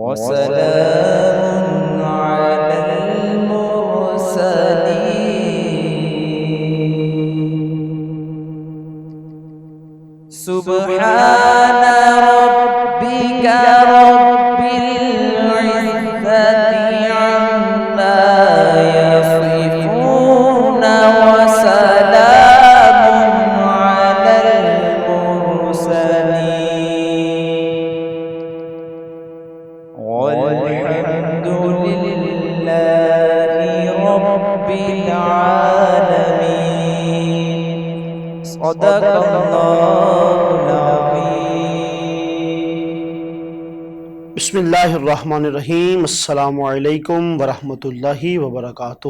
وسلام على المرسلين سبحان ربك رب العزة عما يصفون وسلام على المرسلين والحمد لله رب العالمين صدق الله العظيم بسم اللہ الرحمن الرحیم۔ السلام علیکم ورحمۃ اللہ وبرکاتہ۔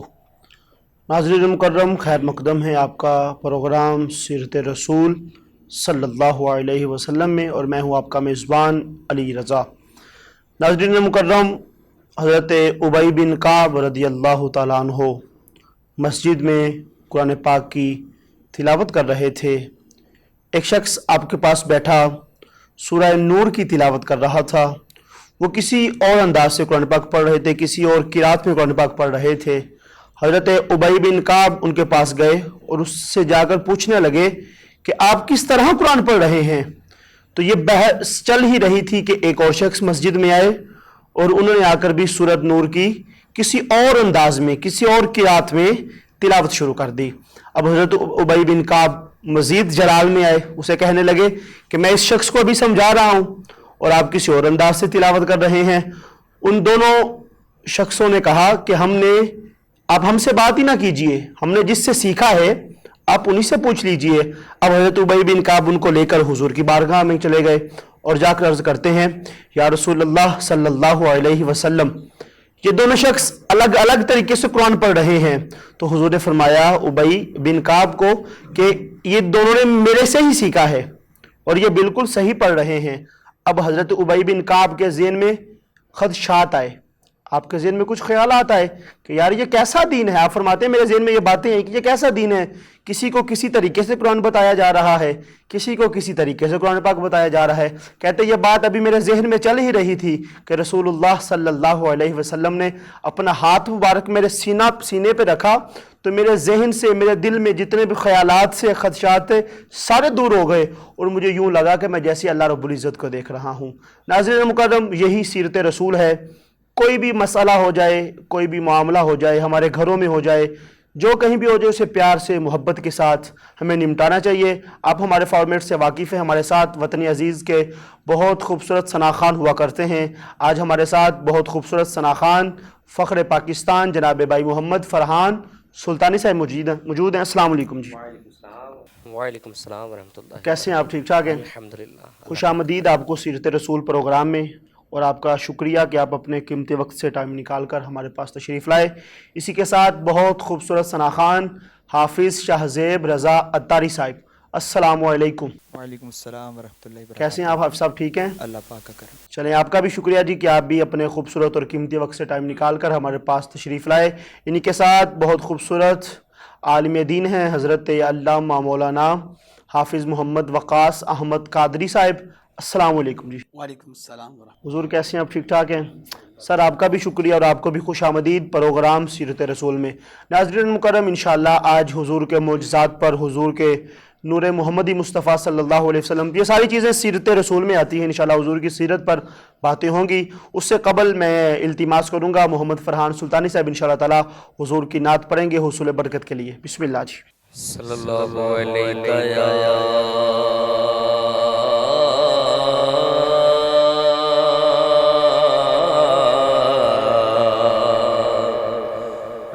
ناظرین مکرم، خیر مقدم ہے آپ کا پروگرام سیرت رسول صلی اللہ علیہ وسلم میں، اور میں ہوں آپ کا میزبان علی رضا۔ ناظرین مکرم، حضرت ابی بن کعب رضی اللہ تعالیٰ عنہ مسجد میں قرآن پاک کی تلاوت کر رہے تھے۔ ایک شخص آپ کے پاس بیٹھا سورہ نور کی تلاوت کر رہا تھا۔ وہ کسی اور انداز سے قرآن پاک پڑھ رہے تھے، کسی اور قرات میں قرآن پاک پڑھ رہے تھے۔ حضرت ابی بن کعب ان کے پاس گئے اور اس سے جا کر پوچھنے لگے کہ آپ کس طرح قرآن پڑھ رہے ہیں؟ تو یہ بحث چل ہی رہی تھی کہ ایک اور شخص مسجد میں آئے اور انہوں نے آ کر بھی سورۃ نور کی کسی اور انداز میں، کسی اور قرات میں تلاوت شروع کر دی۔ اب حضرت ابی بن کعب مزید جلال میں آئے، اسے کہنے لگے کہ میں اس شخص کو ابھی سمجھا رہا ہوں اور آپ کسی اور انداز سے تلاوت کر رہے ہیں۔ ان دونوں شخصوں نے کہا کہ آپ ہم سے بات ہی نہ کیجئے، ہم نے جس سے سیکھا ہے آپ انہی سے پوچھ لیجئے۔ اب حضرت ابی بن کعب ان کو لے کر حضور کی بارگاہ میں چلے گئے اور جا کر عرض کرتے ہیں، یا رسول اللہ صلی اللہ علیہ وسلم، یہ دونوں شخص الگ الگ طریقے سے قرآن پڑھ رہے ہیں۔ تو حضور نے فرمایا ابی بن کعب کو کہ یہ دونوں نے میرے سے ہی سیکھا ہے اور یہ بالکل صحیح پڑھ رہے ہیں۔ اب حضرت ابی بن کعب کے ذہن میں خدشات آئے، آپ کے ذہن میں کچھ خیالات آئے کہ یار یہ کیسا دین ہے؟ آپ فرماتے ہیں میرے ذہن میں یہ باتیں ہیں کہ یہ کیسا دین ہے؟ کسی کو کسی طریقے سے قرآن بتایا جا رہا ہے، کسی کو کسی طریقے سے قرآن پاک بتایا جا رہا ہے۔ کہتے یہ بات ابھی میرے ذہن میں چل ہی رہی تھی کہ رسول اللہ صلی اللہ علیہ وسلم نے اپنا ہاتھ مبارک میرے سینے پہ رکھا تو میرے ذہن سے، میرے دل میں جتنے بھی خیالات سے، خدشات تھے، سارے دور ہو گئے اور مجھے یوں لگا کہ میں جیسے اللہ رب العزت کو دیکھ رہا ہوں۔ ناظرین مکرم، یہی سیرت رسول ہے۔ کوئی بھی مسئلہ ہو جائے، کوئی بھی معاملہ ہو جائے، ہمارے گھروں میں ہو جائے، جو کہیں بھی ہو جائے، اسے پیار سے، محبت کے ساتھ ہمیں نمٹانا چاہیے۔ آپ ہمارے فارمیٹ سے واقف ہیں، ہمارے ساتھ وطن عزیز کے بہت خوبصورت ثناخان ہوا کرتے ہیں۔ آج ہمارے ساتھ بہت خوبصورت ثناخان فخر پاکستان جناب بھائی محمد فرحان سلطانی صاحب موجود ہیں۔ السلام علیکم جی۔ وعلیکم السلام ورحمۃ اللہ۔ کیسے ہیں آپ؟ ٹھیک ٹھاک ہیں؟ الحمدللہ۔ خوش آمدید آپ کو سیرت رسول پروگرام میں، اور آپ کا شکریہ کہ آپ اپنے قیمتی وقت سے ٹائم نکال کر ہمارے پاس تشریف لائے۔ اسی کے ساتھ بہت خوبصورت ثناخان حافظ شاہ زیب رضا عطاری صاحب، السلام علیکم۔ وعلیکم السلام ورحمۃ اللہ وبرکاتہ۔ کیسے ہیں آپ حافظ صاحب؟ ٹھیک ہیں؟ اللہ پاک کا کرم۔ چلیں، آپ کا بھی شکریہ جی کہ آپ بھی اپنے خوبصورت اور قیمتی وقت سے ٹائم نکال کر ہمارے پاس تشریف لائے۔ انہی کے ساتھ بہت خوبصورت عالم دین ہیں حضرت علامہ مولانا حافظ محمد وقاص احمد قادری صاحب، السلام علیکم جی۔ وعلیکم السلام ورحمۃ حضور کیسے ہیں آپ؟ ٹھیک ٹھاک ہیں؟ سر آپ کا بھی شکریہ اور آپ کو بھی خوش آمدید پروگرام سیرت رسول میں۔ ناظرین مکرم، انشاءاللہ آج حضور کے معجزات پر، حضور کے نور محمدی مصطفیٰ صلی اللہ علیہ وسلم، یہ ساری چیزیں سیرت رسول میں آتی ہیں۔ انشاءاللہ حضور کی سیرت پر باتیں ہوں گی۔ اس سے قبل میں التماس کروں گا محمد فرحان سلطانی صاحب انشاءاللہ تعالی حضور کی نعت پڑھیں گے حصول برکت کے لیے۔ بسم اللہ جی۔ صلی اللہ علیہ یا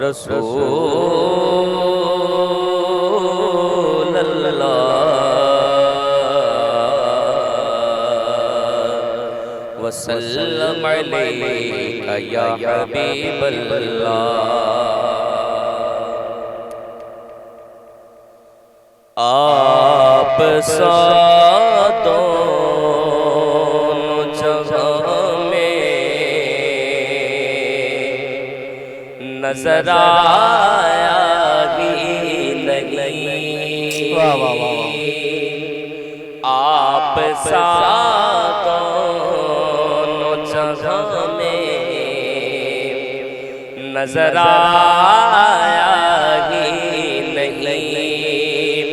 رسول اللہ وسلم علیک یا حبیب اللہ آپ سا دونوں جہاں میں نظر آیا ہی نہیں، واہ واہ واہ واہ، آپ سا دونوں جہاں میں نظر آیا ہی نہیں،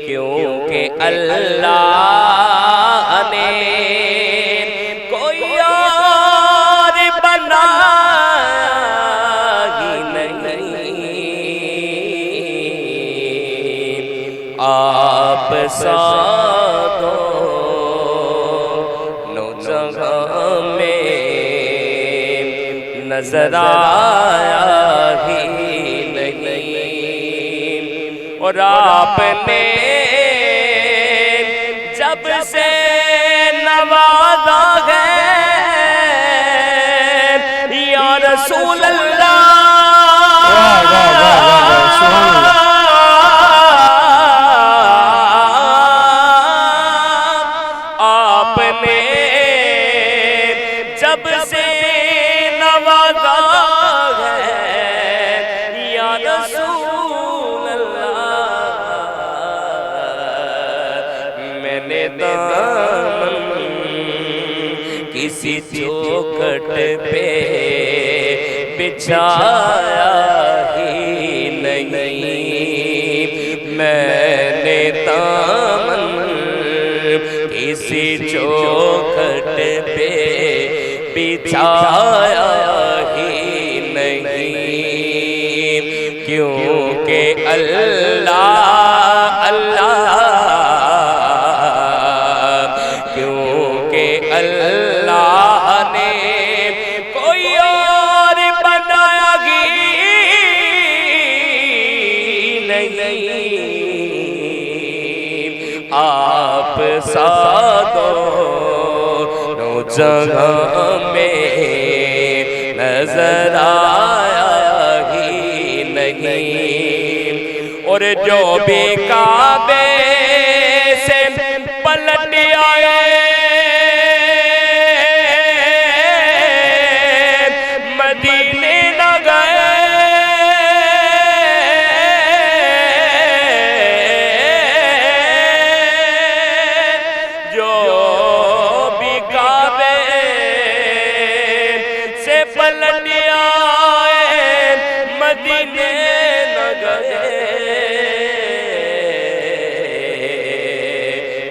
کیونکہ اللہ نے کوئی اور بنایا ہی نہیں، آپ سا دونوں جہاں میں نظر آیا ہی نہیں، اور آپ نے جب سے نوازا ہے یا رسول اللہ، واہ واہ واہ واہ واہ، سبحان اللہ، آپ نے جب سے نوازا ہے یا رسول اللہ، میں نے دامن کسی چوکھٹ پہ بچھایا ہی نہیں، میں نے دامن کسی چوکھٹ پہ بچھایا ہی نہیں، کیونکہ کیونکہ اللہ نے کوئی اور بنایا ہی نہیں، آپ سا دونوں جگہ میں نظر آیا ہی نہیں، اور جو بھی کعبے سے پلٹ آئے مدینے نہ گئے، جو بھی کعبے سے پلٹ آئے مدینے نہ گئے،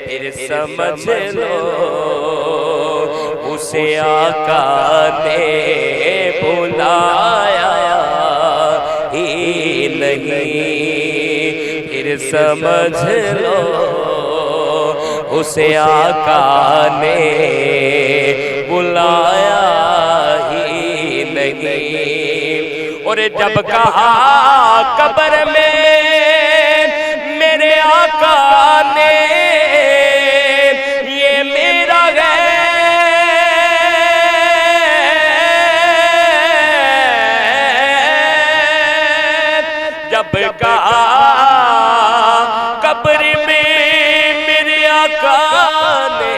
پھر سمجھ لو اسے آقا نے بلایا ہی نہیں، پھر سمجھ لو اسے آقا نے بلایا ہی نہیں، اور جب کہا قبر میں میرے آقا نے یہ میرا ہے، جب کہا قبر میں میرے آقا نے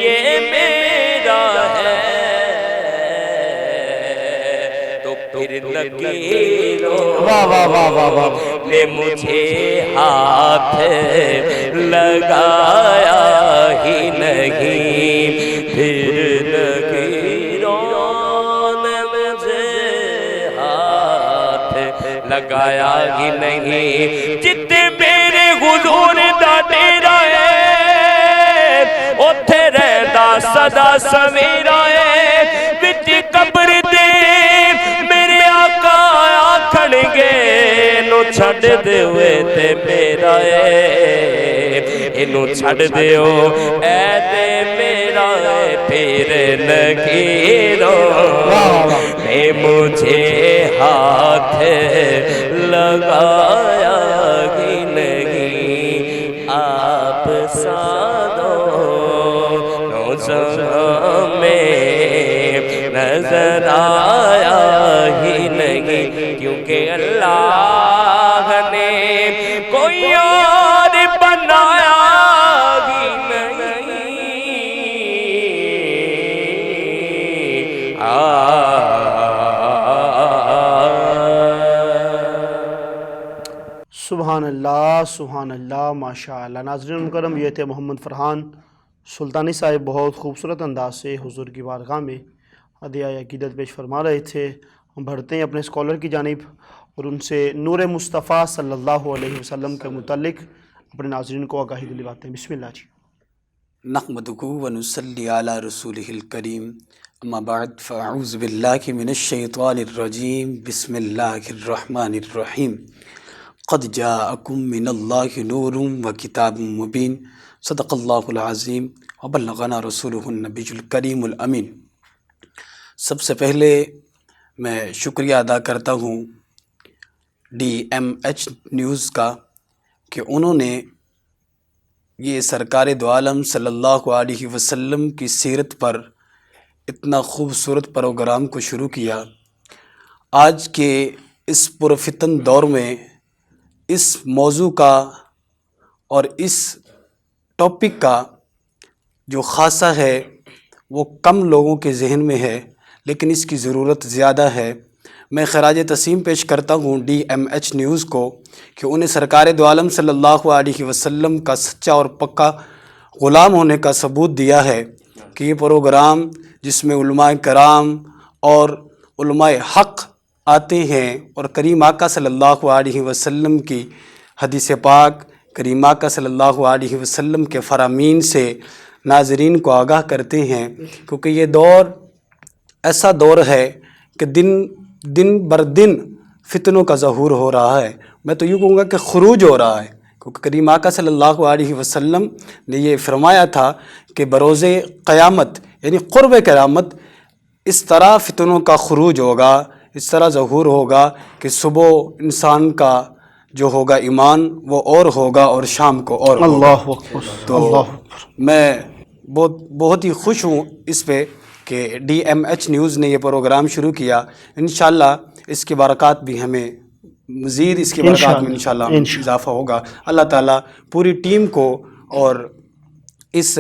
یہ میرا ہے، تو پھر لکیروں واہ واہ واہ واہ واہ، نے مجھے ہاتھ لگایا ہی نہیں، پھر لکیروں نے مجھے ہاتھ لگایا ہی نہیں، جتنے میرے حضور دا ڈیرا ہے اوتھے رہندا سدا سویرا ہے، وچ قبر دے میرے آقا آکھن گے نو چھڈ دیوے تے میرا ہے، اینو چھڈ دیو اے تے میرا ہے، پھر لکیروں نے مجھے ہاتھ لگایا ہی نہیں، آپ سا دونوں جہاں میں نظر آیا ہی نہیں، کیونکہ اللہ نے کوئی اور بنایا ہی نہیں سبحان اللہ ماشاء اللہ۔ ناظرین مکرم، یہ تھے محمد فرحان سلطانی صاحب، بہت خوبصورت انداز سے حضور کی بارگاہ میں ہدیہ عقیدت پیش فرما رہے تھے۔ ہم بڑھتے ہیں اپنے اسکالر کی جانب اور ان سے نور مصطفیٰ صلی اللہ علیہ وسلم کے متعلق اپنے ناظرین کو آگاہی دلواتے ہیں۔ بسم اللہ جی۔ نحمدہ ونصلی علی رسولہ الکریم، اما بعد فاعوذ باللہ من الشیطان الرجیم، بسم اللہ الرحمن الرحیم۔ قد جاءکم من اللہ نور وکتاب مبین، صدق اللہ العظیم وبلغنا رسولہ النبی الکریم الامین۔ سب سے پہلے میں شکریہ ادا کرتا ہوں DMH نیوز کا کہ انہوں نے یہ سرکار دو عالم صلی اللہ علیہ وسلم کی سیرت پر اتنا خوبصورت پروگرام کو شروع کیا۔ آج کے اس پرفتن دور میں اس موضوع کا اور اس ٹاپک کا جو خاصہ ہے وہ کم لوگوں کے ذہن میں ہے، لیکن اس کی ضرورت زیادہ ہے۔ میں خراج تسلیم پیش کرتا ہوں DMH نیوز کو کہ انہیں سرکار دو عالم صلی اللہ علیہ وسلم کا سچا اور پکا غلام ہونے کا ثبوت دیا ہے کہ یہ پروگرام جس میں علماء کرام اور علماء حق آتے ہیں اور کریم آقا صلی اللہ علیہ وسلم کی حدیث پاک، کریم آقا صلی اللہ علیہ وسلم کے فرامین سے ناظرین کو آگاہ کرتے ہیں، کیونکہ یہ دور ایسا دور ہے کہ دن بر دن فتنوں کا ظہور ہو رہا ہے۔ میں تو یوں کہوں گا کہ خروج ہو رہا ہے، کیونکہ کریم آقا صلی اللہ علیہ وسلم نے یہ فرمایا تھا کہ بروز قیامت یعنی قرب قیامت اس طرح فتنوں کا خروج ہوگا، اس طرح ظہور ہوگا کہ صبح انسان کا جو ہوگا ایمان وہ اور ہوگا اور شام کو اور ہوگا۔ اللہ اکبر۔ تو میں بہت ہی خوش ہوں اس پہ کہ DMH نیوز نے یہ پروگرام شروع کیا۔ انشاءاللہ اس کی برکات بھی ہمیں مزید اس کی برکات میں انشاءاللہ اضافہ ہوگا۔ اللہ تعالیٰ پوری ٹیم کو اور اس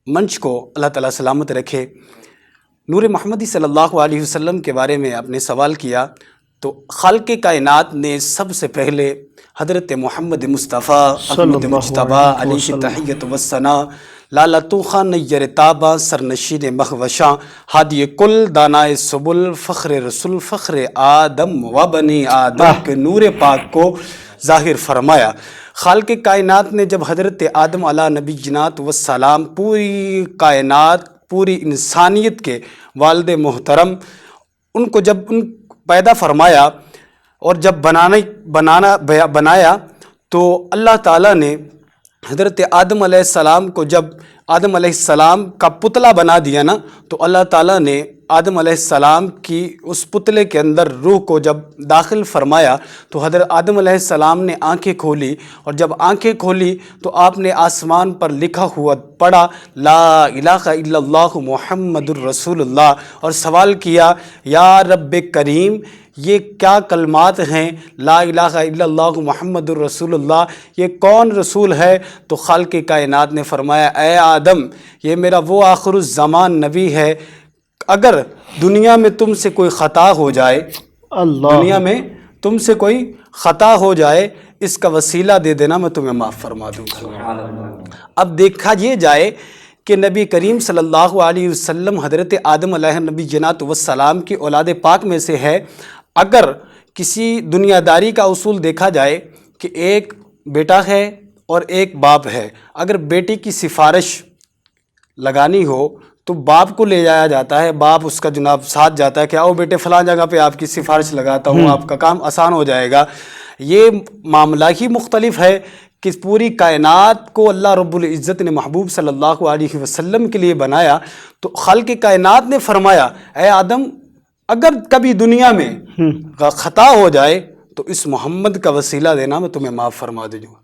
منچ کو اللہ تعالیٰ سلامت رکھے۔ نور محمدی صلی اللہ علیہ وسلم کے بارے میں آپ نے سوال کیا، تو خالق کائنات نے سب سے پہلے حضرت محمد مصطفیٰ احمد مجتبیٰ علیہ تحیت والثناء لالتو خان نیر تابہ سرنشین مخوشاں ہادی کل دانائے سبل فخر رسول فخر آدم و بنی آدم کے نور پاک کو ظاہر فرمایا۔ خالق کائنات نے جب حضرت آدم علیہ نبی جنات والسلام پوری کائنات پوری انسانیت کے والد محترم ان کو جب پیدا فرمایا اور جب بنایا تو اللہ تعالیٰ نے حضرت آدم علیہ السلام کو جب آدم علیہ السلام کا پتلا بنا دیا نا، تو اللہ تعالیٰ نے آدم علیہ السلام کی اس پتلے کے اندر روح کو جب داخل فرمایا تو حضرت آدم علیہ السلام نے آنکھیں کھولی، اور جب آنکھیں کھولی تو آپ نے آسمان پر لکھا ہوا پڑھا لا الہ الا اللہ محمد الرسول اللہ، اور سوال کیا یا رب کریم یہ کیا کلمات ہیں لا الہ الا اللہ محمد الرسول اللہ، یہ کون رسول ہے؟ تو خالق کائنات نے فرمایا اے آدم یہ میرا وہ آخر الزمان نبی ہے، اگر دنیا میں تم سے کوئی خطا ہو جائے، دنیا میں تم سے کوئی خطا ہو جائے اس کا وسیلہ دے دینا، میں تمہیں معاف فرما دوں گا۔ اب دیکھا یہ جائے کہ نبی کریم صلی اللہ علیہ وسلم حضرت آدم علیہ نبی جنات والسلام کی اولاد پاک میں سے ہے۔ اگر کسی دنیا داری کا اصول دیکھا جائے کہ ایک بیٹا ہے اور ایک باپ ہے، اگر بیٹی کی سفارش لگانی ہو تو باپ کو لے جایا جاتا ہے، باپ اس کا جناب ساتھ جاتا ہے کہ آؤ بیٹے فلاں جگہ پہ آپ کی سفارش لگاتا ہوں، آپ کا کام آسان ہو جائے گا۔ یہ معاملہ ہی مختلف ہے کہ پوری کائنات کو اللہ رب العزت نے محبوب صلی اللہ علیہ وسلم کے لیے بنایا، تو خالق کائنات نے فرمایا اے آدم اگر کبھی دنیا میں خطا ہو جائے تو اس محمد کا وسیلہ دینا، میں تمہیں معاف فرما دوں گا۔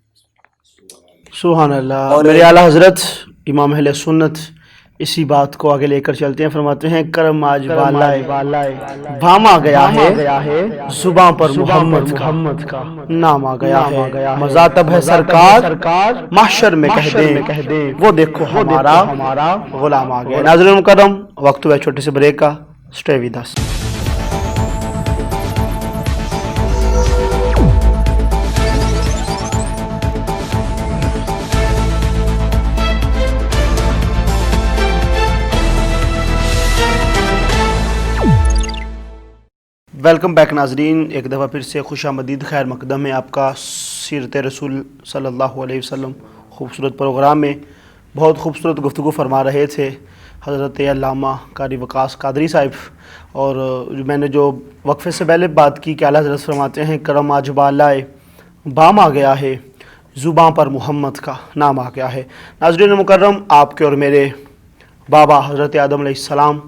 سبحان اللہ۔ اور میرے اعلیٰ حضرت امام اہل سنت اسی بات کو آگے لے کر چلتے ہیں. فرماتے ہیں کرم آج بالائے بھام آ گیا ہے زباں پر محمد کا نام آ گیا ہے. مذاتب ہے سرکار محشر میں کہہ دیں وہ دیکھو ہمارا غلام آ گیا. ناظرین مکرم وقت ہوا چھوٹے سے بریک کا. Stay with us. Welcome back ناظرین. ایک دفعہ پھر سے خوش آمدید خیر مقدم ہے آپ کا سیرت رسول صلی اللہ علیہ وسلم خوبصورت پروگرام میں. بہت خوبصورت گفتگو فرما رہے تھے حضرت علامہ قاری وقاص قادری صاحب. اور میں نے جو وقفے سے پہلے بات کی کہ اعلیٰ حضرت فرماتے ہیں کرم آج بالائے بام آ گیا ہے زباں پر محمد کا نام آ گیا ہے. ناظرین مکرم آپ کے اور میرے بابا حضرت آدم علیہ السلام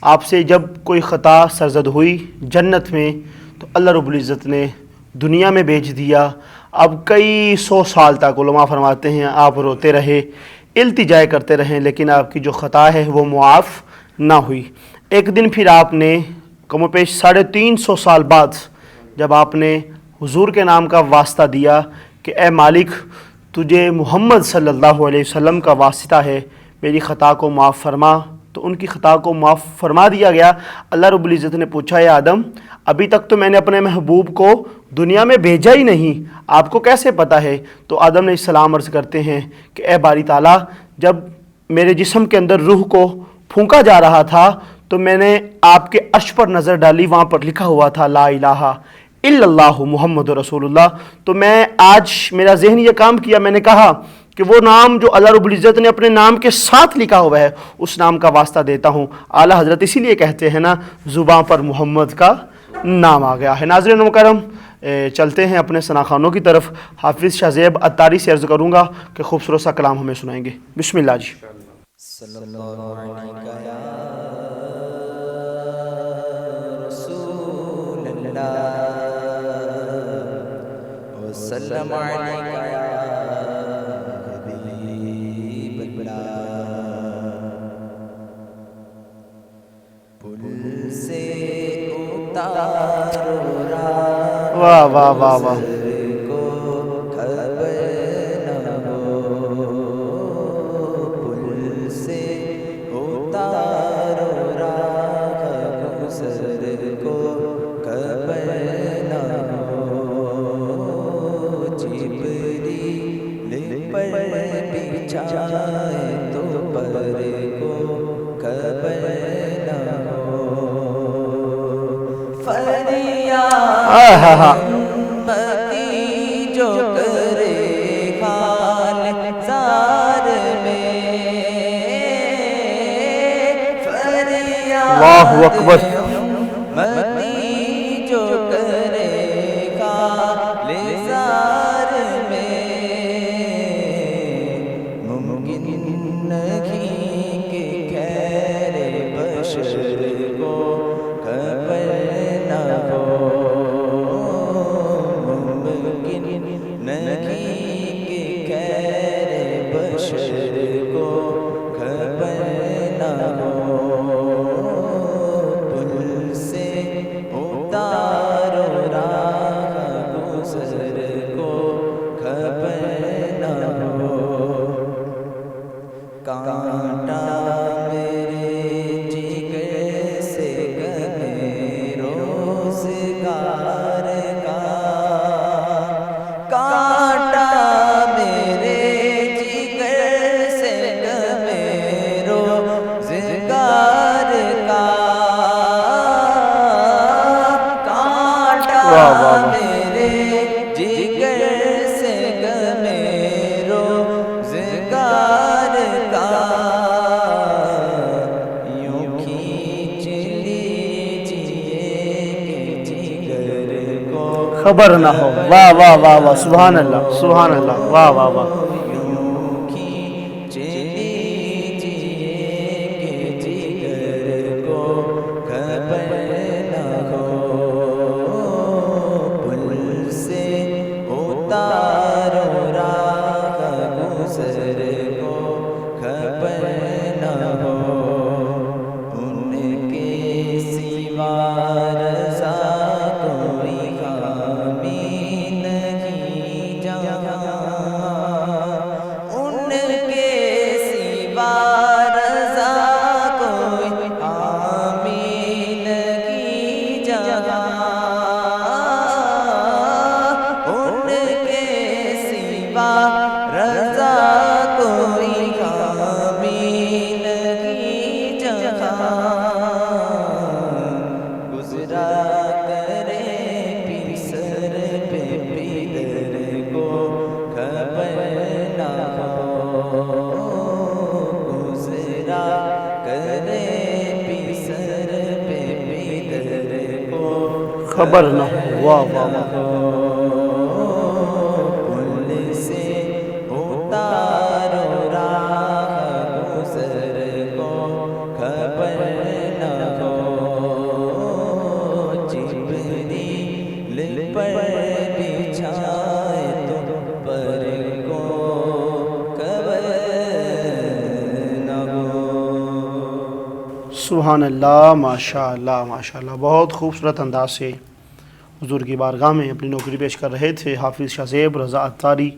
آپ سے جب کوئی خطا سرزد ہوئی جنت میں تو اللہ رب العزت نے دنیا میں بھیج دیا. اب کئی 100 سال تک علماء فرماتے ہیں آپ روتے رہے التجا کرتے رہیں لیکن آپ کی جو خطا ہے وہ معاف نہ ہوئی. ایک دن پھر آپ نے کم و بیش 350 سال بعد جب آپ نے حضور کے نام کا واسطہ دیا کہ اے مالک تجھے محمد صلی اللہ علیہ وسلم کا واسطہ ہے میری خطا کو معاف فرما، تو ان کی خطا کو معاف فرما دیا گیا. اللہ رب العزت نے پوچھا اے آدم ابھی تک تو میں نے اپنے محبوب کو دنیا میں بھیجا ہی نہیں، آپ کو کیسے پتہ ہے؟ تو آدم علیہ السلام عرض کرتے ہیں کہ اے باری تعالیٰ جب میرے جسم کے اندر روح کو پھونکا جا رہا تھا تو میں نے آپ کے عرش پر نظر ڈالی، وہاں پر لکھا ہوا تھا لا الہ الا اللہ محمد رسول اللہ. تو میں آج میرا ذہن یہ کام کیا، میں نے کہا کہ وہ نام جو اللہ رب العزت نے اپنے نام کے ساتھ لکھا ہوا ہے اس نام کا واسطہ دیتا ہوں. اعلیٰ حضرت اسی لیے کہتے ہیں نا زباں پر محمد کا نام آ گیا ہے. ناظرین مکرم چلتے ہیں اپنے ثناخانوں کی طرف. حافظ شاہ زیب عطاری سے عرض کروں گا کہ خوبصورت سا کلام ہمیں سنائیں گے. بسم اللہ جی. صلی اللہ علیہ یا رسول اللہ وسلم علیکہ یا حبیب اللہ. پل سے اتارو راہ واہ واہ واہ واہ. کو خبر نہ ہو، پل سے اتارو راہ گزر کو خبر نہ ہو. جبریل پر بچھائے تو پر کو خبر نہ ہو. فریاد امتی جو کرے حال زار میں، فریاد اللہ اکبر. امتی جو کرے حال زار میں، ممکن نہیں کہ خیر بشر کو خبر نہ ہو. ممکن نہیں کہ خیر بشر کو خبر نہ ہو. پل سے اتارو راہ گزر کو خبر نہ ہو. کانٹا میرے جگر سے گنے روزگار کا، کانٹا میرے جگر سے گنے روزگار کا، کانٹا میرے جگر سے گنے روزگار کا. یوں کھینچ لیجیے کہ جگر کو خبر نہ ہو. واہ واہ واہ واہ. سبحان اللہ سبحان اللہ. واہ واہ واہ. یوں کھینچ لیجیے کہ جگر کو خبر نہ ہو. پل سے اتارو راہ گزر کو خبر نہ ہو. خبر نہ ہو۔ واہ واہ واہ۔ پل سے اتارو راہ گزر کو خبر نہ ہو، جبریل پر بچھائے تم پر کو خبر نہ ہو۔ سبحان اللہ، ماشاء اللہ ماشاء اللہ، بہت خوبصورت انداز سے حضور کی بارگاہ میں اپنی نوکری پیش کر رہے تھے حافظ شاہ زیب رضا عطاری۔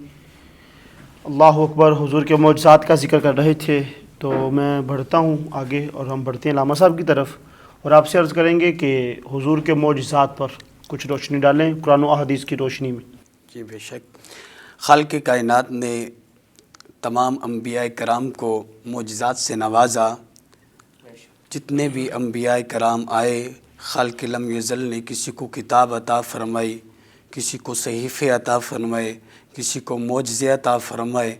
اللہ اکبر، حضور کے معجزات کا ذکر کر رہے تھے۔ تو میں بڑھتا ہوں آگے اور ہم بڑھتے ہیں علامہ صاحب کی طرف، اور آپ سے عرض کریں گے کہ حضور کے معجزات پر کچھ روشنی ڈالیں قرآن و احادیث کی روشنی میں۔ جی بے شک، خالق کائنات نے تمام انبیاء کرام کو معجزات سے نوازا۔ جتنے بھی انبیاء کرام آئے، خالق لم یزل نے کسی کو کتاب عطا فرمائی، کسی کو صحیفے عطا فرمائے، کسی کو معجزے عطا فرمائے۔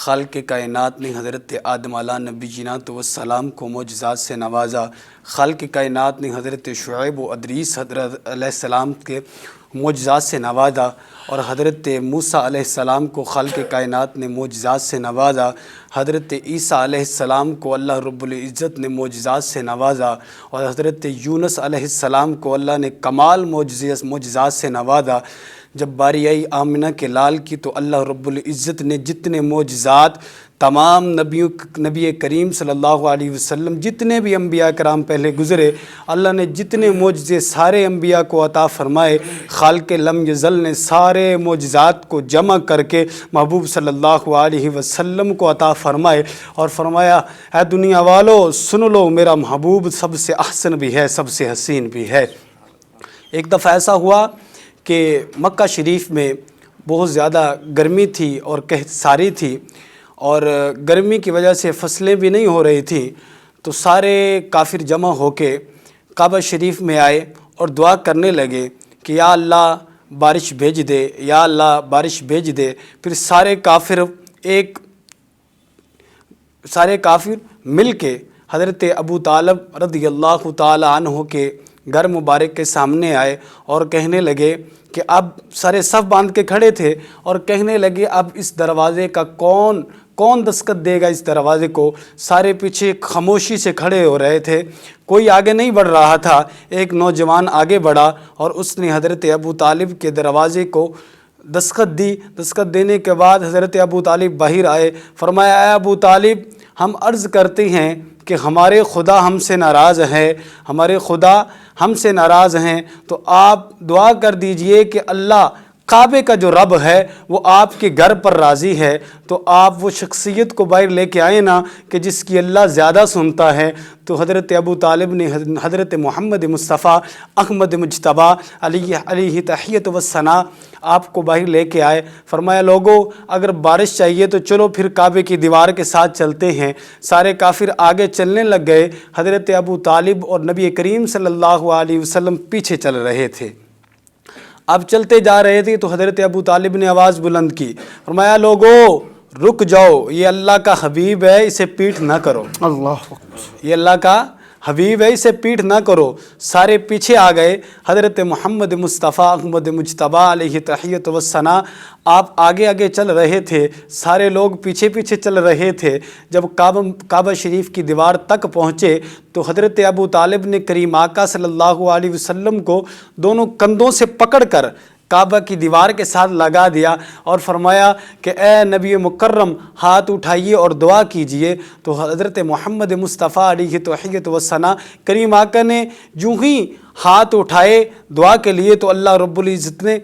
خالق کائنات نے حضرت آدم علیہ نبی جینات والسلام کو معجزات سے نوازا۔ خالق کائنات نے حضرت شعیب و ادریس حضرت علیہ السلام کے معجزات سے نوازا، اور حضرت موسیٰ علیہ السلام کو خالق کائنات نے معجزات سے نوازا۔ حضرت عیسیٰ علیہ السلام کو اللہ رب العزت نے معجزات سے نوازا، اور حضرت یونس علیہ السلام کو اللہ نے کمال معجزات سے نوازا۔ جب باری آئی آمنہ کے لال کی تو اللہ رب العزت نے جتنے معجزات تمام نبی کریم صلی اللہ علیہ وسلم جتنے بھی انبیاء کرام پہلے گزرے، اللہ نے جتنے معجزے سارے انبیاء کو عطا فرمائے، خالق لم یزل نے سارے معجزات کو جمع کر کے محبوب صلی اللہ علیہ وسلم کو عطا فرمائے، اور فرمایا اے دنیا والو سن لو، میرا محبوب سب سے احسن بھی ہے، سب سے حسین بھی ہے۔ ایک دفعہ ایسا ہوا کہ مکہ شریف میں بہت زیادہ گرمی تھی اور قحط ساری تھی، اور گرمی کی وجہ سے فصلیں بھی نہیں ہو رہی تھیں، تو سارے کافر جمع ہو کے کعبہ شریف میں آئے اور دعا کرنے لگے کہ یا اللہ بارش بھیج دے، یا اللہ بارش بھیج دے۔ پھر سارے کافر مل کے حضرت ابو طالب رضی اللہ تعالی عنہ کے گھر مبارک کے سامنے آئے اور کہنے لگے کہ اب سارے صف باندھ کے کھڑے تھے، اور کہنے لگے اب اس دروازے کا کون دستخط دے گا اس دروازے کو۔ سارے پیچھے خاموشی سے کھڑے ہو رہے تھے، کوئی آگے نہیں بڑھ رہا تھا۔ ایک نوجوان آگے بڑھا اور اس نے حضرت ابو طالب کے دروازے کو دستخط دی۔ دستخط دینے کے بعد حضرت ابو طالب باہر آئے، فرمایا اے ابو طالب، ہم عرض کرتے ہیں کہ ہمارے خدا ہم سے ناراض ہے، ہمارے خدا ہم سے ناراض ہیں، تو آپ دعا کر دیجئے کہ اللہ کعبے کا جو رب ہے وہ آپ کے گھر پر راضی ہے، تو آپ وہ شخصیت کو باہر لے کے آئے نا کہ جس کی اللہ زیادہ سنتا ہے۔ تو حضرت ابو طالب نے حضرت محمد مصطفیٰ احمد مجتبیٰ علیہ تحیت و ثنا آپ کو باہر لے کے آئے، فرمایا لوگو اگر بارش چاہیے تو چلو پھر کعبے کی دیوار کے ساتھ چلتے ہیں۔ سارے کافر آگے چلنے لگ گئے، حضرت ابو طالب اور نبی کریم صلی اللہ علیہ وسلم پیچھے چل رہے تھے۔ اب چلتے جا رہے تھے تو حضرت ابو طالب نے آواز بلند کی، فرمایا لوگو رک جاؤ، یہ اللہ کا حبیب ہے، اسے پیٹھ نہ کرو۔ اللہ اکبر۔ یہ اللہ کا حبیب ہے، اسے پیٹھ نہ کرو۔ سارے پیچھے آ گئے، حضرت محمد مصطفیٰ احمد مجتبیٰ علیہ تحیت و ثنا آپ آگے آگے چل رہے تھے، سارے لوگ پیچھے پیچھے چل رہے تھے۔ جب کعبہ شریف کی دیوار تک پہنچے تو حضرت ابو طالب نے کریم آقا صلی اللہ علیہ وسلم کو دونوں کندھوں سے پکڑ کر کعبہ کی دیوار کے ساتھ لگا دیا اور فرمایا کہ اے نبی مکرم ہاتھ اٹھائیے اور دعا کیجئے۔ تو حضرت محمد مصطفیٰ علیہ تحیت و ثنا کریم آقا نے جو ہی ہاتھ اٹھائے دعا کے لیے تو اللہ رب العزت نے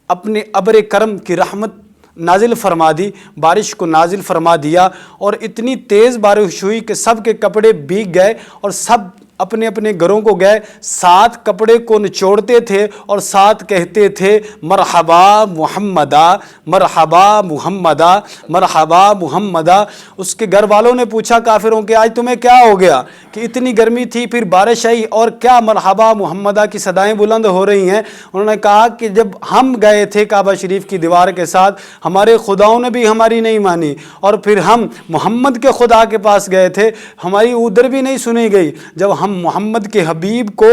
اپنے ابر کرم کی رحمت نازل فرما دی، بارش کو نازل فرما دیا، اور اتنی تیز بارش ہوئی کہ سب کے کپڑے بھیگ گئے اور سب اپنے اپنے گھروں کو گئے، ساتھ کپڑے کو نچوڑتے تھے اور ساتھ کہتے تھے مرحبا محمدہ، مرحبا محمدہ، مرحبا محمدہ۔ اس کے گھر والوں نے پوچھا کافروں کے آج تمہیں کیا ہو گیا کہ اتنی گرمی تھی پھر بارش آئی اور کیا مرحبا محمدہ کی صدائیں بلند ہو رہی ہیں؟ انہوں نے کہا کہ جب ہم گئے تھے کعبہ شریف کی دیوار کے ساتھ ہمارے خداؤں نے بھی ہماری نہیں مانی، اور پھر ہم محمد کے خدا کے پاس گئے تھے ہماری ادھر بھی نہیں سنی گئی۔ جب ہم محمد کے حبیب کو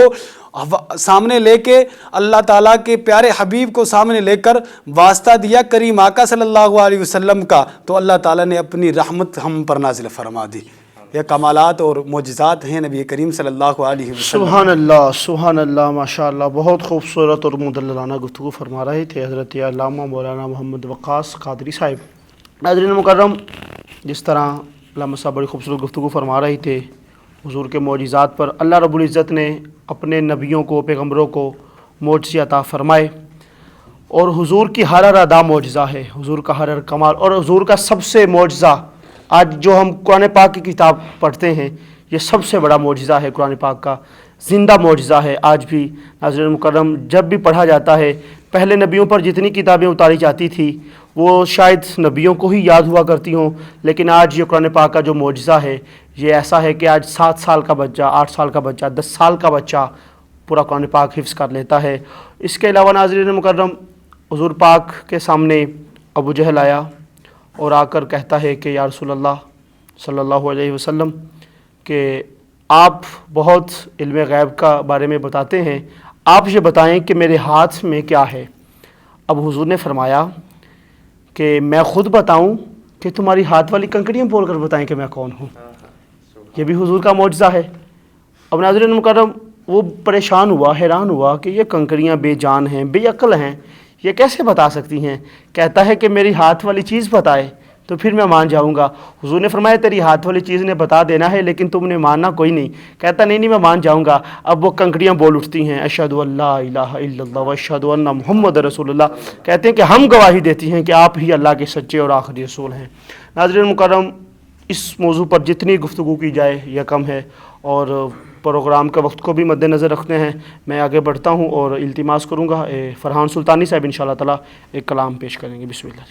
سامنے لے کے اللہ تعالیٰ کے پیارے حبیب کو سامنے لے کر واسطہ دیا کریم آقا صلی اللہ علیہ وسلم کا، تو اللہ تعالیٰ نے اپنی رحمت ہم پر نازل فرما دی۔ یہ کمالات اور معجزات ہیں نبی کریم صلی اللہ علیہ وسلم۔ سبحان اللہ، ماشاء اللہ، بہت خوبصورت اور مدللانہ گفتگو فرما رہے تھے حضرت علامہ مولانا محمد وقاص قادری صاحب۔ ناظرین مکرم، جس طرح علامہ صاحب بڑی خوبصورت گفتگو فرما رہے تھے حضور کے معجزات پر، اللہ رب العزت نے اپنے نبیوں کو، پیغمبروں کو معجزے عطا فرمائے، اور حضور کی ہر ادا معجزہ ہے، حضور کا ہر کمال، اور حضور کا سب سے معجزہ آج جو ہم قرآن پاک کی کتاب پڑھتے ہیں، یہ سب سے بڑا معجزہ ہے قرآن پاک کا، زندہ معجزہ ہے آج بھی۔ ناظرین مکرم، جب بھی پڑھا جاتا ہے، پہلے نبیوں پر جتنی کتابیں اتاری جاتی تھی وہ شاید نبیوں کو ہی یاد ہوا کرتی ہوں، لیکن آج یہ قرآن پاک کا جو معجزہ ہے یہ ایسا ہے کہ آج 7 سال کا بچہ، 8 سال کا بچہ، 10 سال کا بچہ پورا قرآن پاک حفظ کر لیتا ہے۔ اس کے علاوہ ناظرین مکرم، حضور پاک کے سامنے ابو جہل آیا اور آ کر کہتا ہے کہ یا رسول اللہ صلی اللہ علیہ وسلم کہ آپ بہت علم غیب کا بارے میں بتاتے ہیں، آپ یہ بتائیں کہ میرے ہاتھ میں کیا ہے۔ اب حضور نے فرمایا کہ میں خود بتاؤں کہ تمہاری ہاتھ والی کنکریاں بول کر بتائیں کہ میں کون ہوں؟ یہ بھی حضور کا معجزہ ہے۔ اب ناظرین مکرم، وہ پریشان ہوا، حیران ہوا کہ یہ کنکریاں بے جان ہیں، بے عقل ہیں، یہ کیسے بتا سکتی ہیں؟ کہتا ہے کہ میری ہاتھ والی چیز بتائے تو پھر میں مان جاؤں گا۔ حضور نے فرمایا تیری ہاتھ والی چیز نے بتا دینا ہے لیکن تم نے ماننا کوئی نہیں۔ کہتا نہیں میں مان جاؤں گا۔ اب وہ کنکریاں بول اٹھتی ہیں، اشہد ان لا الہ الا اللہ واشہد ان محمد رسول اللہ، کہتے ہیں کہ ہم گواہی دیتی ہیں کہ آپ ہی اللہ کے سچے اور آخری رسول ہیں۔ ناظرین مکرم، اس موضوع پر جتنی گفتگو کی جائے یہ کم ہے، اور پروگرام کا وقت کو بھی مد نظر رکھتے ہیں میں آگے بڑھتا ہوں اور التماس کروں گا فرحان سلطانی صاحب انشاءاللہ تعالی ایک کلام پیش کریں گے۔ بسم اللہ۔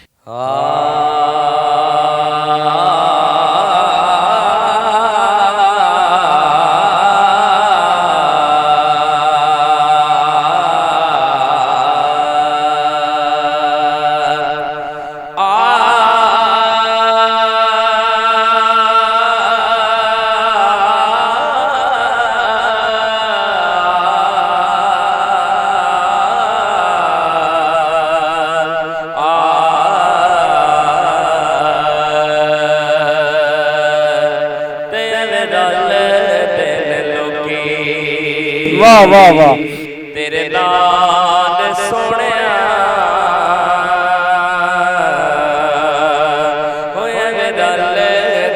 واہ واہ واہ، تیرے نال سونیا ہویا گل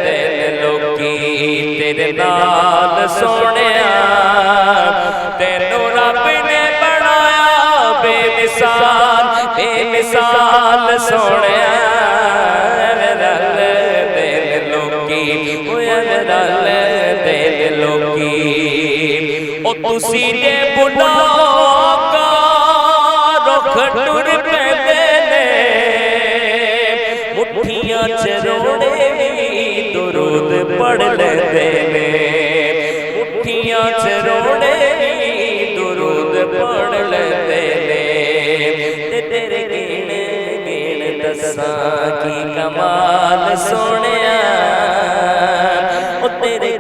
دل لوکی، تیرے نال سونیا تینوں رب نے بنایا بے مثال سونیا دل لوکی ہویا گل دل لوکی۔ تسی نے بلا کا رخ ٹر پیندے نے، مٹھیاں چ روڑے بھی درود پڑھ لیندے نے، مٹھیاں چ روڑے بھی درود پڑھ لیندے نے۔ تے تیرے گیڑ دساں کی کمال سونیا، او تیرے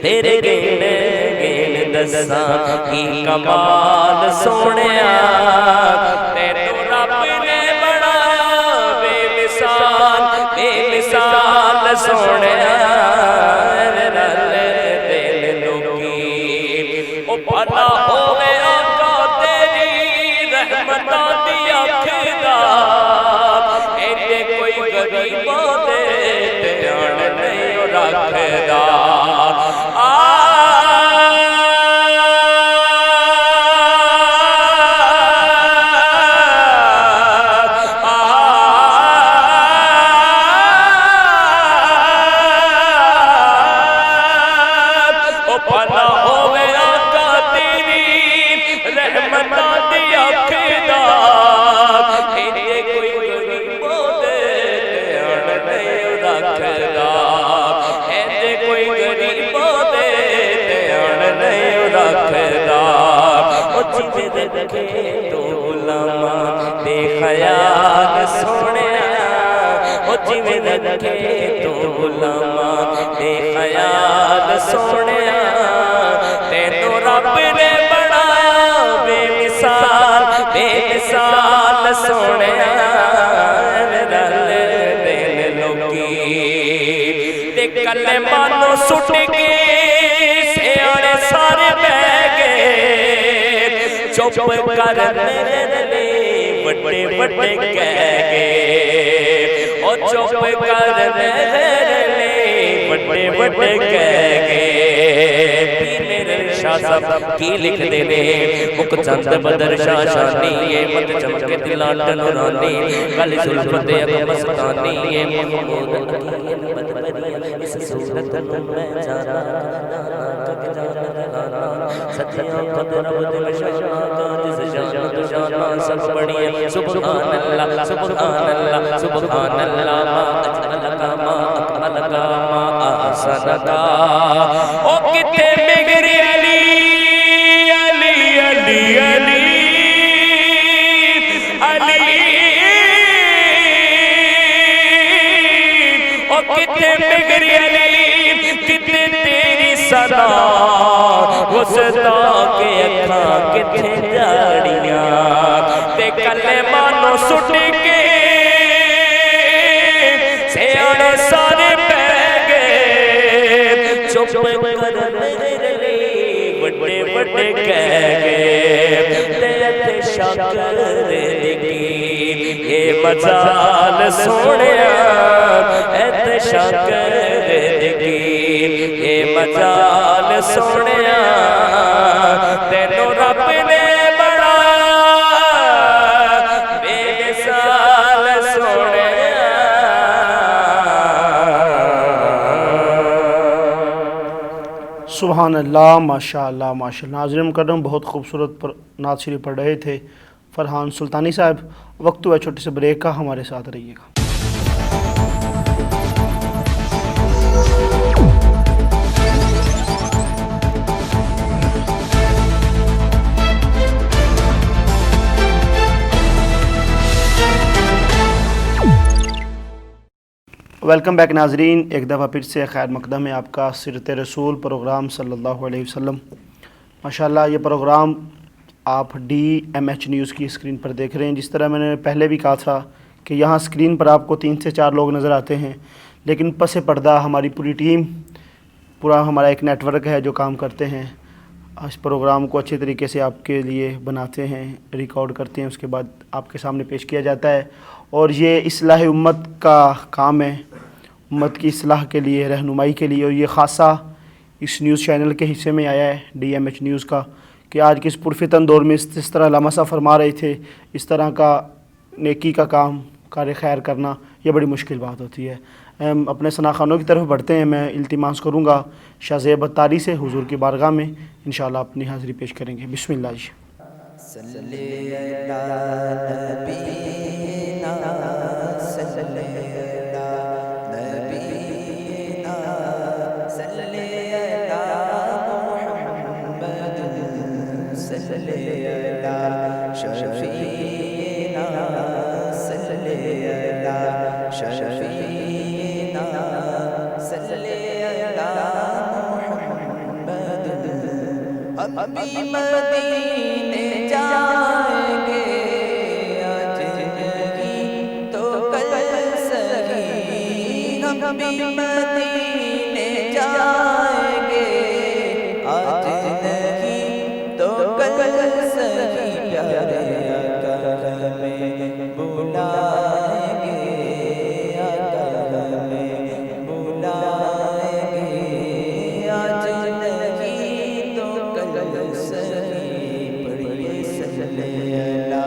تیرے گیڑ دساں کی کمال سونیا، تینوں رب نے بنایا بے مثال سونیا دل لوکی۔ او بھلا ہوے آقا تیری رحمتاں دی اکھ دا، اینے کوئی غریباں دے دھیان نہیں رکھدا۔ جویں رکھے تو غلاماں دے خیال سونیا تینوں رب نے بنایا بے مثال سونیا رل دل لوکی تے کلمہ نو سٹ کے سیاڑے سارے بہ گئے چپ کر میرے لیے بڑے بڑے کہہ گئے او چپ کر میرے لیے بڑے بڑے کہہ گئے شاہ صاحب کی لکھ دے نے مک چند بدر شاہ شانی یہ مت چمکے دلان نورانی گل زلفت اک مستانی یہ محمود اکیل بدبری اس صورت میں جانا تک جانا دلانا سچیاں خود رب دل شاہ کا جس جانا تو جانا سب بڑی ہے سبحان اللہ سبحان اللہ سبحان اللہ ما اجمل کا ما اکمل کا ما احسن کا او کتے مگری وسطا کے اکھاں کتھے جاڑیاں تے کلمہ نو سٹ کے سیاڑے سارے پہ گئے چپ کر میرے لیے بڑے بڑے کہہ گئے تے تے شکر لگی یہ مجال سونیا تے شکر لگی یہ مجال سونیا تینوں رب نے بنایا بے مثال سونیا سبحان اللہ ماشاء اللہ ماشاء اللہ۔ ناظرین مکرم بہت خوبصورت نعت شریف پڑھ رہے تھے فرحان سلطانی صاحب۔ وقت ہوا چھوٹے سے بریک کا، ہمارے ساتھ رہیے گا۔ ویلکم بیک ناظرین، ایک دفعہ پھر سے خیر مقدم ہے آپ کا سیرت رسول پروگرام صلی اللہ علیہ وسلم۔ ماشاءاللہ یہ پروگرام آپ DMH نیوز کی اسکرین پر دیکھ رہے ہیں۔ جس طرح میں نے پہلے بھی کہا تھا کہ یہاں اسکرین پر آپ کو 3 سے 4 لوگ نظر آتے ہیں، لیکن پس پردہ ہماری پوری ٹیم، پورا ہمارا ایک نیٹ ورک ہے جو کام کرتے ہیں، اس پروگرام کو اچھے طریقے سے آپ کے لیے بناتے ہیں، ریکارڈ کرتے ہیں، اس کے بعد آپ کے سامنے پیش کیا جاتا ہے۔ اور یہ اصلاح امت کا کام ہے، امت کی اصلاح کے لیے، رہنمائی کے لیے، اور یہ خاصہ اس نیوز چینل کے حصے میں آیا ہے DMH نیوز کا کہ آج کے اس پرفتن دور میں اس طرح علامہ صاحب فرما رہے تھے، اس طرح کا نیکی کا کام کار خیر کرنا یہ بڑی مشکل بات ہوتی ہے۔ اپنے ثناخانوں کی طرف بڑھتے ہیں۔ میں التماس کروں گا شاہ زیب اتاری سے حضور کی بارگاہ میں انشاءاللہ اپنی حاضری پیش کریں گے۔ بسم اللہ جی۔ ابھی مدینے جائیں گے آج نہیں تو کل سہی، ہم بھی مدینے جائیں گے آج نہیں تو کل سہی، پیارے آقا ہمیں بلائیں گے، آقا ہمیں بلائیں گے آج نہیں تو کل سہی، پڑھیے صلی اللہ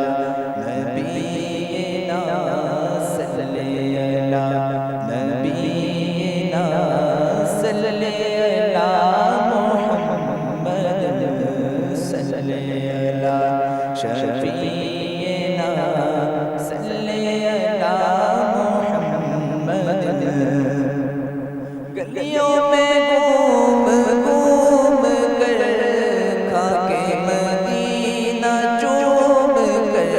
نبینا صلی اللہ نبینا صلی اللہ محمد صلی اللہ شفیعنا صلی اللہ محمد۔ گلیوں میں گھوم گھوم کر کھا کے مدینہ چوم کر،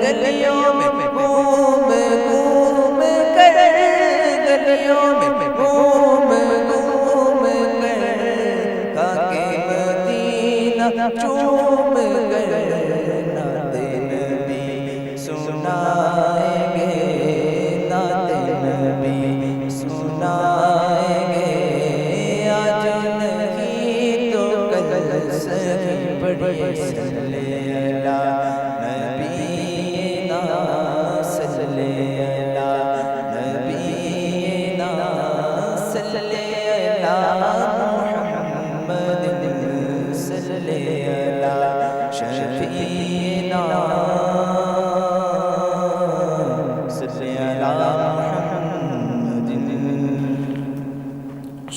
گلیوں میں گھوم گھوم کر محمد صلی علی شفیعنا صلی علی محمد.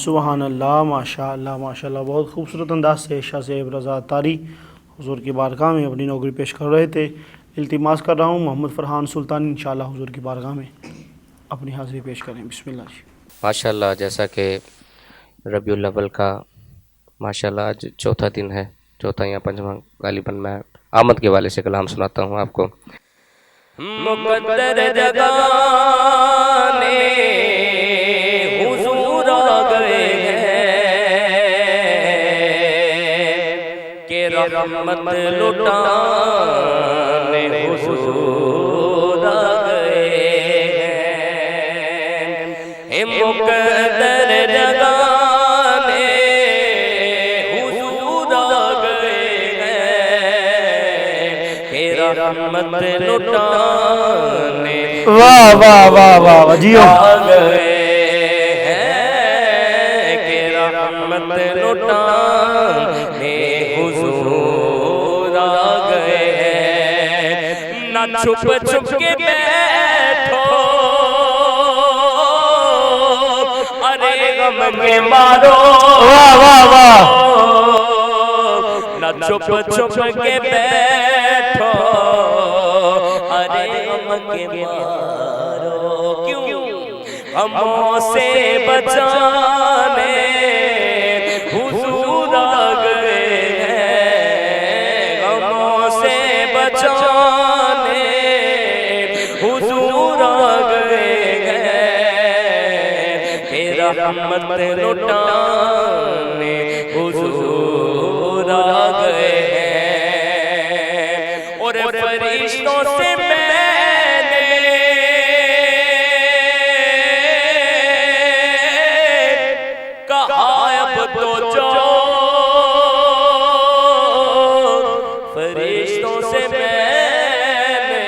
سبحان اللہ، ماشاء اللہ ماشاء اللہ. بہت خوبصورت انداز سے شاہ زیب رضا طاری حضور کی بارگاہ میں اپنی نوکری پیش کر رہے تھے. التماس کر رہا ہوں محمد فرحان سلطانی انشاءاللہ حضور کی بارگاہ میں اپنی حاضری پیش کریں. بسم اللہ جی. ماشاءاللہ، جیسا کہ ربیع الاول کا ماشاءاللہ آج چوتھا دن ہے، چوتھا یا پنجواں، غالباً میں آمد کے والے سے کلام سناتا ہوں آپ کو. مقدر جگانے حضور آ گئے ہیں کہ رحمت لٹانے حضور آ گئے ہیں. مقدر جگانے حضور آ گئے ہیں کہ رحمت لٹانے واہ واہ واہ واہ واہ جیو. آ گئے ہیں کہ رحمت لٹانے حضور آ گئے ہیں. نہ چھپ چھپ کے بیٹھو ارے غم کے مارو، واہ واہ واہ. نہ چھپ چھپ کے بیٹھو ارے غم کے مارو. کیوں؟ غموں سے بچانے حضور آ گئے ہیں. غموں سے بچانے حضور آ گئے ہیں کہ رحمت لٹانے حضور آ گئے ہیں. اور فرشتوں سے میں نے کہا اب تو جاؤ، فرشتوں سے میں نے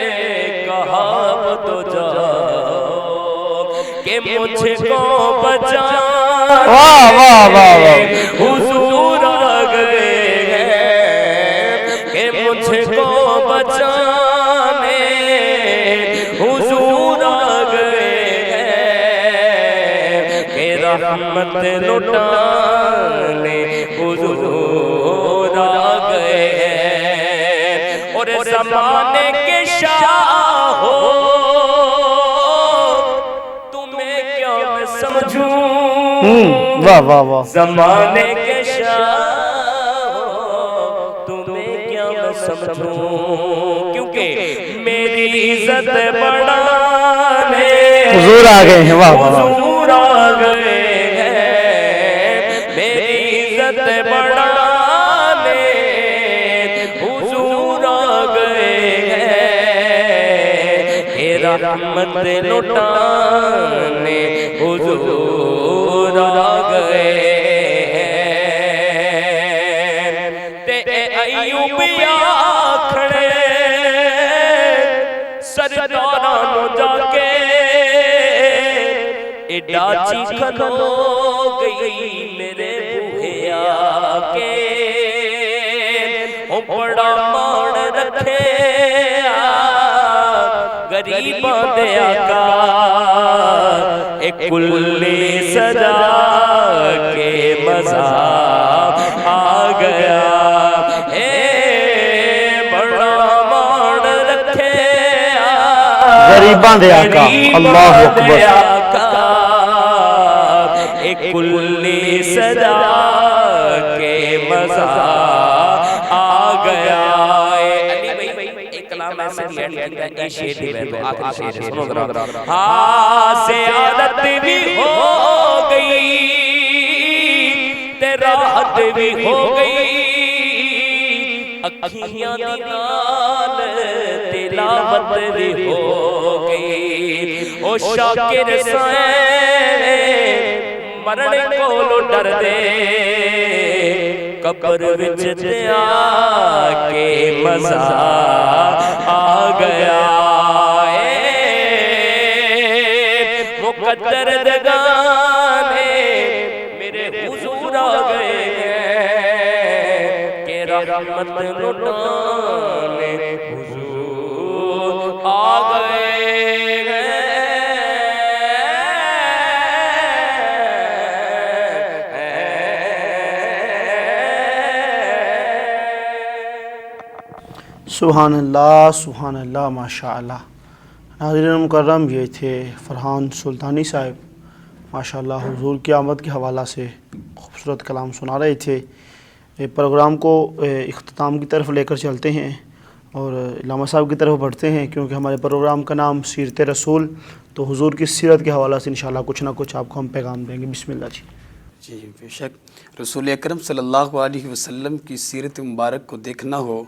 کہا اب تو جاؤ کہ مجھ کو بچانے واہ واہ واہ واہ. حضور آ گئے ہیں کہ مجھ کو بچانے حضور آ گئے ہیں کہ رحمت لٹانے حضور آ گئے ہیں. اور زمانے کے شاہ ہو تمہیں کیا میں سمجھوں، واہ واہ واہ. زمانے کے شاہ تمہیں کیا میں سمجھوں، کیونکہ میری عزت بڑھانے حضور آ گئے ہیں. واہ واہ واہ. حضور آ گئے ہیں. میری عزت بڑھانے حضور آ گئے ہیں کہ رحمت لٹانے حضور آ گئے ہیں. تے ایوب آکھڑے سرداراں نوں جا کے ایڈا چیخن ہو گئی میرے بوہے آ کے. او بڑا مان رکھے غریباں دے آقا ایک کلی سجا کے مزہ آ گیا. بڑا مان رکھے غریباں دے آقا. اللہ اکبر. ایک کلی سجا کے مزہ آ گیا. ایک کلام ایسے بھی ایڈ کیا ہے، ایک شیر بھی ہے تو آخری شیر ہے، سنو ذرا. ہاں زیارت بھی ہو گئی تیرات بھی ہو گئی، اکھیاں دی نال تلاوت بھی ہو گئی. او شاکر سائیں مرنے کولو ڈر دے قبر وچ تے آ کے مزہ آ گیا. مقدر دگانے میرے رحمت لٹانے حضور آ گئے سبحان اللہ ماشاء اللہ۔ ناظرین مکرم، یہ تھے فرحان سلطانی صاحب، ماشاء اللہ حضور کی آمد کے حوالہ سے خوبصورت کلام سنا رہے تھے۔ پروگرام کو اختتام کی طرف لے کر چلتے ہیں اور علامہ صاحب کی طرف بڑھتے ہیں، کیونکہ ہمارے پروگرام کا نام سیرت رسول، تو حضور کی سیرت کے حوالہ سے انشاءاللہ کچھ نہ کچھ آپ کو ہم پیغام دیں گے۔ بسم اللہ جی۔ جی بے شک، رسول اکرم صلی اللہ علیہ وسلم کی سیرت مبارک کو دیکھنا ہو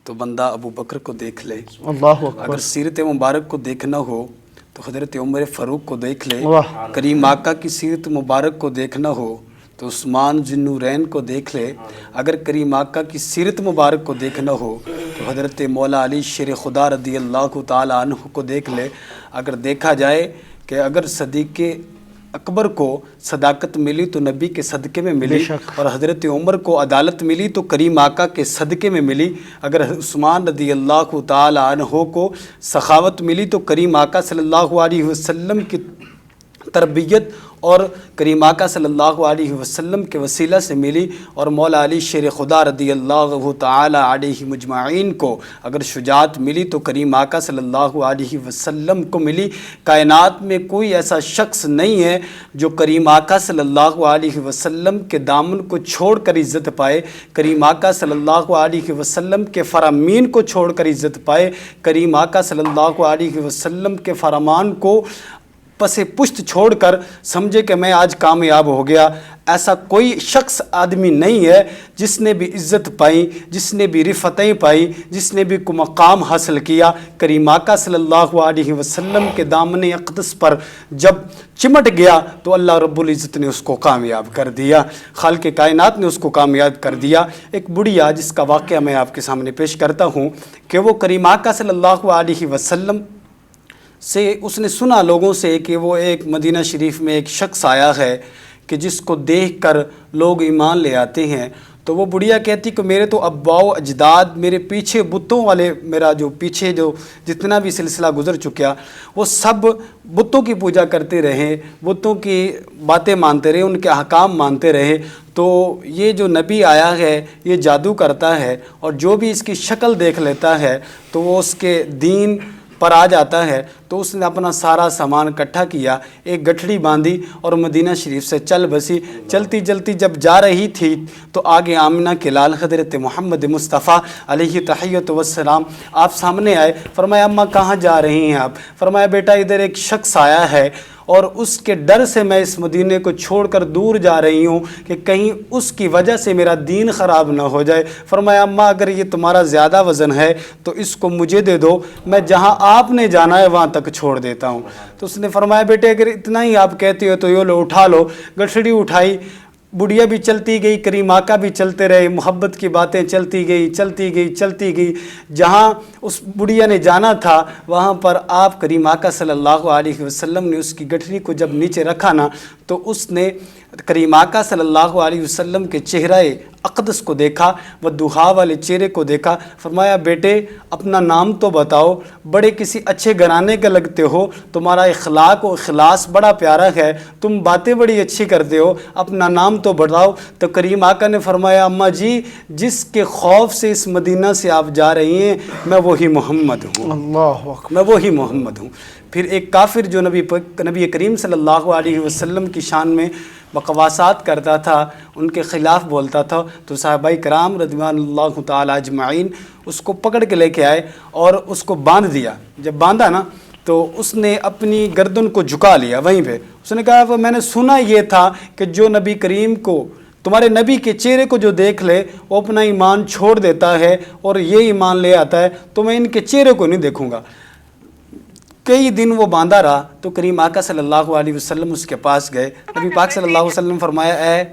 تو بندہ ابو بکر کو دیکھ لے، اللہ اکبر۔ اگر سیرت مبارک کو دیکھنا ہو تو حضرت عمر فاروق کو دیکھ لے، واہ۔ کریم آقا کی سیرت مبارک کو دیکھنا ہو تو عثمان ذوالنورین کو دیکھ لے، اگر کریم آقا کی سیرت مبارک کو دیکھنا ہو تو حضرت مولا علی شیر خدا رضی اللہ تعالی عنہ کو دیکھ لے۔ اگر دیکھا جائے کہ اگر صدیق اکبر کو صداقت ملی تو نبی کے صدقے میں ملی، اور حضرت عمر کو عدالت ملی تو کریم آقا کے صدقے میں ملی، اگر عثمان رضی اللہ تعالی عنہ کو سخاوت ملی تو کریم آقا صلی اللہ علیہ وسلم کی تربیت اور کریم آقا صلی اللہ علیہ وسلم کے وسیلہ سے ملی، اور مولا علی شیر خدا رضی اللہ تعالی علیہ مجمعین کو اگر شجاعت ملی تو کریم آقا صلی اللہ علیہ وسلم کو ملی۔ کائنات میں کوئی ایسا شخص نہیں ہے جو کریم آقا صلی اللہ علیہ وسلم کے دامن کو چھوڑ کر عزت پائے، کریم آقا صلی اللہ علیہ وسلم کے فرامین کو چھوڑ کر عزت پائے، کریم آقا صلی اللہ علیہ وسلم کے فرمان کو پس پشت چھوڑ کر سمجھے کہ میں آج کامیاب ہو گیا۔ ایسا کوئی شخص آدمی نہیں ہے جس نے بھی عزت پائی، جس نے بھی رفتیں پائی، جس نے بھی مقام حاصل کیا۔ کریم آقا صلی اللہ علیہ وسلم کے دامن اقدس پر جب چمٹ گیا تو اللہ رب العزت نے اس کو کامیاب کر دیا، خالق کائنات نے اس کو کامیاب کر دیا۔ ایک بڑھیا جس کا واقعہ میں آپ کے سامنے پیش کرتا ہوں کہ وہ کریم آقا صلی اللہ علیہ وسلم سے اس نے سنا لوگوں سے کہ وہ ایک مدینہ شریف میں ایک شخص آیا ہے کہ جس کو دیکھ کر لوگ ایمان لے آتے ہیں۔ تو وہ بڑھیا کہتی کہ میرے تو ابا و اجداد میرے پیچھے بتوں والے، میرا جو پیچھے جو جتنا بھی سلسلہ گزر چکا وہ سب بتوں کی پوجا کرتے رہے، بتوں کی باتیں مانتے رہے، ان کے احکام مانتے رہے۔ تو یہ جو نبی آیا ہے یہ جادو کرتا ہے، اور جو بھی اس کی شکل دیکھ لیتا ہے تو وہ اس کے دین پر آ جاتا ہے۔ تو اس نے اپنا سارا سامان اکٹھا کیا، ایک گٹھڑی باندھی اور مدینہ شریف سے چل بسی۔ چلتی چلتی جب جا رہی تھی تو آگے آمنہ کے لال حضرت محمد مصطفیٰ علیہ تحیۃ والسلام آپ سامنے آئے۔ فرمایا اماں کہاں جا رہی ہیں آپ؟ فرمایا بیٹا ادھر ایک شخص آیا ہے اور اس کے ڈر سے میں اس مدینے کو چھوڑ کر دور جا رہی ہوں کہ کہیں اس کی وجہ سے میرا دین خراب نہ ہو جائے۔ فرمایا اماں اگر یہ تمہارا زیادہ وزن ہے تو اس کو مجھے دے دو، میں جہاں آپ نے جانا ہے وہاں تک چھوڑ دیتا ہوں۔ تو اس نے فرمایا بیٹے اگر اتنا ہی آپ کہتے ہو تو یہ لو اٹھا لو۔ گٹھڑی اٹھائی، بڑھیا بھی چلتی گئی، کریم آقا بھی چلتے رہے، محبت کی باتیں چلتی گئی چلتی گئی چلتی گئی۔ جہاں اس بڑھیا نے جانا تھا وہاں پر آپ کریم آقا صلی اللہ علیہ وسلم نے اس کی گٹھڑی کو جب نیچے رکھا نا تو اس نے کریم آقا صلی اللہ علیہ وسلم کے چہرہ اقدس کو دیکھا، وہ دہا والے چہرے کو دیکھا۔ فرمایا بیٹے اپنا نام تو بتاؤ، بڑے کسی اچھے گھرانے کے لگتے ہو، تمہارا اخلاق و اخلاص بڑا پیارا ہے، تم باتیں بڑی اچھی کرتے ہو، اپنا نام تو بتاؤ۔ تو کریم آقا نے فرمایا اماں جی جس کے خوف سے اس مدینہ سے آپ جا رہی ہیں میں وہی محمد ہوں، اللہ اکبر، میں وہی محمد ہوں۔ پھر ایک کافر جو نبی کریم صلی اللہ علیہ وسلم کی شان میں بقواسات کرتا تھا، ان کے خلاف بولتا تھا، تو صحابہ کرام رضوان اللہ تعالی اجمعین اس کو پکڑ کے لے کے آئے اور اس کو باندھ دیا۔ جب باندھا نا تو اس نے اپنی گردن کو جھکا لیا وہیں پہ۔ اس نے کہا میں نے سنا یہ تھا کہ جو نبی کریم کو، تمہارے نبی کے چہرے کو جو دیکھ لے وہ اپنا ایمان چھوڑ دیتا ہے اور یہ ایمان لے آتا ہے، تو میں ان کے چہرے کو نہیں دیکھوں گا۔ کئی دن وہ باندھا رہا تو کریم آقا صلی اللہ علیہ وسلم اس کے پاس گئے۔ نبی پاک صلی اللہ علیہ وسلم فرمایا اے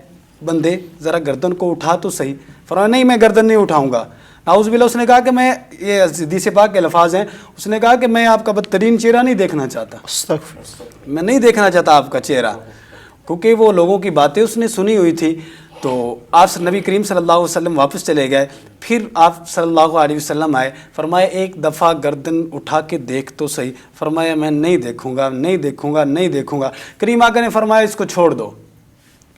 بندے ذرا گردن کو اٹھا تو صحیح۔ فرمایا نہیں میں گردن نہیں اٹھاؤں گا۔ نعوذ باللہ اس نے کہا کہ میں، یہ حدیث پاک کے الفاظ ہیں، اس نے کہا کہ میں آپ کا بدترین چہرہ نہیں دیکھنا چاہتا، استغفر، میں نہیں دیکھنا چاہتا آپ کا چہرہ، کیونکہ وہ لوگوں کی باتیں اس نے سنی ہوئی تھی۔ تو آپ نبی کریم صلی اللہ علیہ وسلم واپس چلے گئے. پھر آپ صلی اللہ علیہ وسلم آئے, فرمایا ایک دفعہ گردن اٹھا کے دیکھ تو صحیح. فرمایا میں نہیں دیکھوں گا, نہیں دیکھوں گا, نہیں دیکھوں گا. کریم آقا نے فرمایا اس کو چھوڑ دو,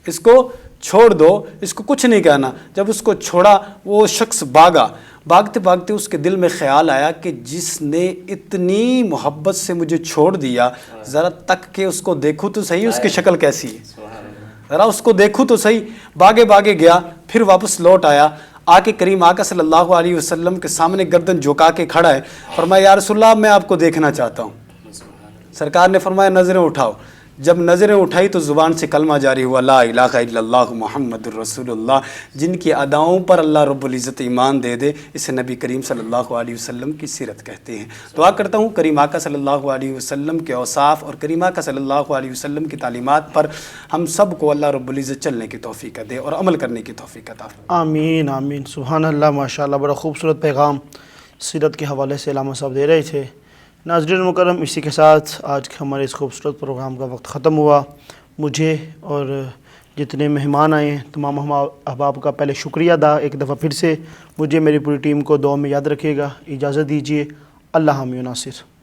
اس کو چھوڑ دو, اس کو کچھ نہیں کہنا. جب اس کو چھوڑا وہ شخص بھاگا. بھاگتے بھاگتے اس کے دل میں خیال آیا کہ جس نے اتنی محبت سے مجھے چھوڑ دیا, ذرا تک کہ اس کو دیکھوں تو صحیح اس کی شکل کیسی ہے, ذرا اس کو دیکھوں تو صحیح. بھاگے بھاگے گیا, پھر واپس لوٹ آیا. آ کے کریم آقا صلی اللہ علیہ وسلم کے سامنے گردن جھکا کے کھڑا ہے. فرمایا یا رسول اللہ میں آپ کو دیکھنا چاہتا ہوں. سرکار نے فرمایا نظریں اٹھاؤ. جب نظریں اٹھائی تو زبان سے کلمہ جاری ہوا, لا الہ الا اللہ محمد الرسول اللہ. جن کی اداؤں پر اللہ رب العزت ایمان دے دے اسے نبی کریم صلی اللہ علیہ وسلم کی سیرت کہتے ہیں. دعا کرتا ہوں کریم آقا صلی اللہ علیہ وسلم کے اوصاف اور کریم آقا صلی اللہ علیہ وسلم کی تعلیمات پر ہم سب کو اللہ رب العزت چلنے کی توفیق دے اور عمل کرنے کی توفیق عطا فرمائے. آمین آمین. سبحان اللہ, ماشاءاللہ, بڑا خوبصورت پیغام سیرت کے حوالے سے علامہ صاحب دے رہے تھے. ناظرین مکرم, اسی کے ساتھ آج کے ہمارے اس خوبصورت پروگرام کا وقت ختم ہوا. مجھے اور جتنے مہمان آئے ہیں تمام ہم احباب کا پہلے شکریہ ادا ایک دفعہ پھر سے. مجھے میری پوری ٹیم کو دعا میں یاد رکھیے گا. اجازت دیجیے. اللہ حامی و ناصر.